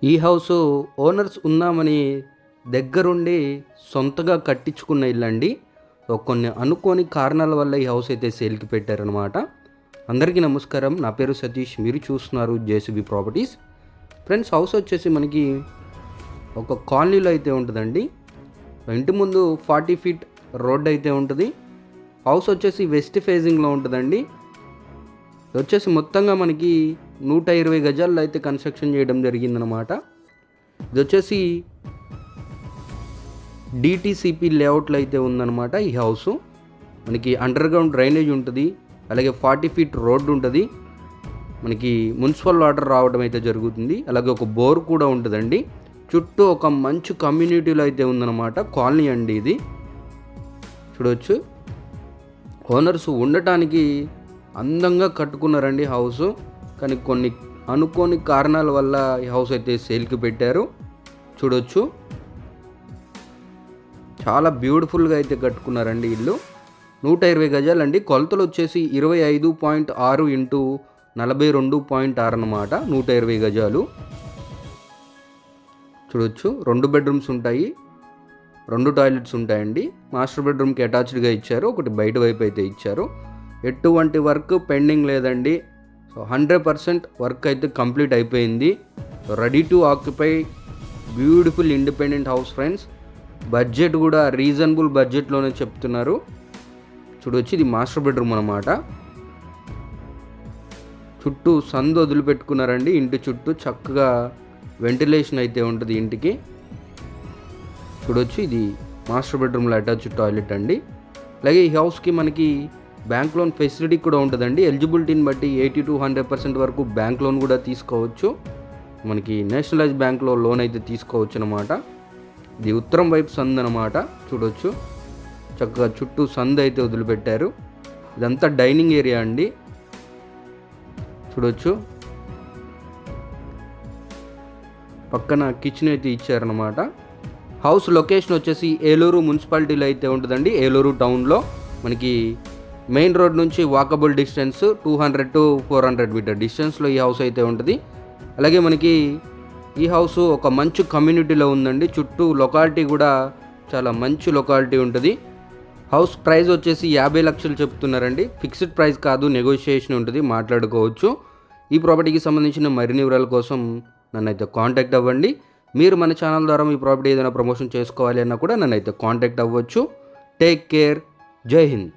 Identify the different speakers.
Speaker 1: ఈ house owners ఉందామని దగ్గరుండి సొంతగా కట్టించుకున్న ఇల్లండి. కొన్ని అనుకోని కారణాల వల్ల ఈ హౌస్ అయితే సేల్కి పెట్టారనమాట. అందరికీ నమస్కారం, నా పేరు సతీష్, మీరు చూస్తున్నారు జేసీబీ ప్రాపర్టీస్. ఫ్రెండ్స్, హౌస్ వచ్చేసి మనకి ఒక కాలనీలో అయితే ఉంటుందండి. ఇంటి ముందు 40 ఫీట్ రోడ్ అయితే ఉంటుంది. హౌస్ వచ్చేసి వెస్ట్ ఫేజింగ్లో ఉంటుందండి. ఇది వచ్చేసి మొత్తంగా మనకి 120 గజాల్లో అయితే కన్స్ట్రక్షన్ చేయడం జరిగిందనమాట. ఇది వచ్చేసి డిటిసిపి లేఅవుట్లో అయితే ఉందన్నమాట. ఈ హౌస్ మనకి అండర్ గ్రౌండ్ డ్రైనేజ్ ఉంటుంది, అలాగే 40 ఫీట్ రోడ్డు ఉంటుంది, మనకి మున్సిపల్ వాటర్ రావడం అయితే జరుగుతుంది, అలాగే ఒక బోర్ కూడా ఉంటుందండి. చుట్టూ ఒక మంచి కమ్యూనిటీలో అయితే ఉందన్నమాట. కాలనీ అండి ఇది, చూడవచ్చు. ఓనర్స్ ఉండటానికి అందంగా కట్టుకున్నారండి హౌస్. కానీ కొన్ని అనుకోని కారణాల వల్ల ఈ హౌస్ అయితే సేల్కి పెట్టారు. చూడొచ్చు, చాలా బ్యూటిఫుల్గా అయితే కట్టుకున్నారండి ఇల్లు. 120 గజాలండి. కొలతలు వచ్చేసి 25.6 ఇంటూ 42.6 అన్నమాట. 120 గజాలు. చూడొచ్చు, 2 బెడ్రూమ్స్ ఉంటాయి, 2 టాయిలెట్స్ ఉంటాయండి. మాస్టర్ బెడ్రూమ్కి అటాచ్డ్గా ఇచ్చారు, ఒకటి బయట వైపు అయితే ఇచ్చారు. ఎటువంటి వర్క్ పెండింగ్ లేదండి. సో 100% వర్క్ అయితే కంప్లీట్ అయిపోయింది. So ready to occupy beautiful independent house friends. Budget కూడా రీజనబుల్ బడ్జెట్లోనే చెప్తున్నారు. చూడొచ్చు, ఇది మాస్టర్ బెడ్రూమ్ అన్నమాట. చుట్టూ సందు వదిలిపెట్టుకున్నారండి. ఇంటి చుట్టూ చక్కగా వెంటిలేషన్ అయితే ఉంటుంది ఇంటికి. చూడొచ్చు, ఇది మాస్టర్ బెడ్రూమ్లో అటాచ్డ్ టాయిలెట్ అండి. అలాగే ఈ హౌస్కి మనకి బ్యాంక్ లోన్ ఫెసిలిటీ కూడా ఉంటుందండి. ఎలిజిబిలిటీని బట్టి 80 to 100% వరకు బ్యాంక్ లోన్ కూడా తీసుకోవచ్చు. మనకి నేషనలైజ్ బ్యాంక్లో లోన్ అయితే తీసుకోవచ్చు అనమాట. ఇది ఉత్తరం వైపు సందు అనమాట. చూడొచ్చు, చక్కగా చుట్టూ సందు అయితే వదిలిపెట్టారు. ఇదంతా డైనింగ్ ఏరియా అండి. చూడొచ్చు, పక్కన కిచెన్ అయితే ఇచ్చారనమాట. హౌస్ లొకేషన్ వచ్చేసి ఏలూరు మున్సిపాలిటీలో అయితే ఉంటుందండి. ఏలూరు టౌన్లో మనకి మెయిన్ రోడ్ నుంచి వాకబుల్ డిస్టెన్స్ 200 to 400 మీటర్ డిస్టెన్స్లో ఈ హౌస్ అయితే ఉంటుంది. అలాగే మనకి ఈ హౌస్ ఒక మంచి కమ్యూనిటీలో ఉందండి. చుట్టూ లొకాలిటీ కూడా చాలా మంచి లొకాలిటీ ఉంటుంది. హౌస్ ప్రైస్ వచ్చేసి 50 లక్షలు చెప్తున్నారండి. ఫిక్స్డ్ ప్రైస్ కాదు, నెగోషియేషన్ ఉంటుంది, మాట్లాడుకోవచ్చు. ఈ ప్రాపర్టీకి సంబంధించిన మరిన్ని వివరాల కోసం నన్నైతే కాంటాక్ట్ అవ్వండి. మీరు మన ఛానల్ ద్వారా మీ ప్రాపర్టీ ఏదైనా ప్రమోషన్ చేసుకోవాలి అన్నా కూడా నన్నైతే కాంటాక్ట్ అవ్వచ్చు. Take care. జై హింద్.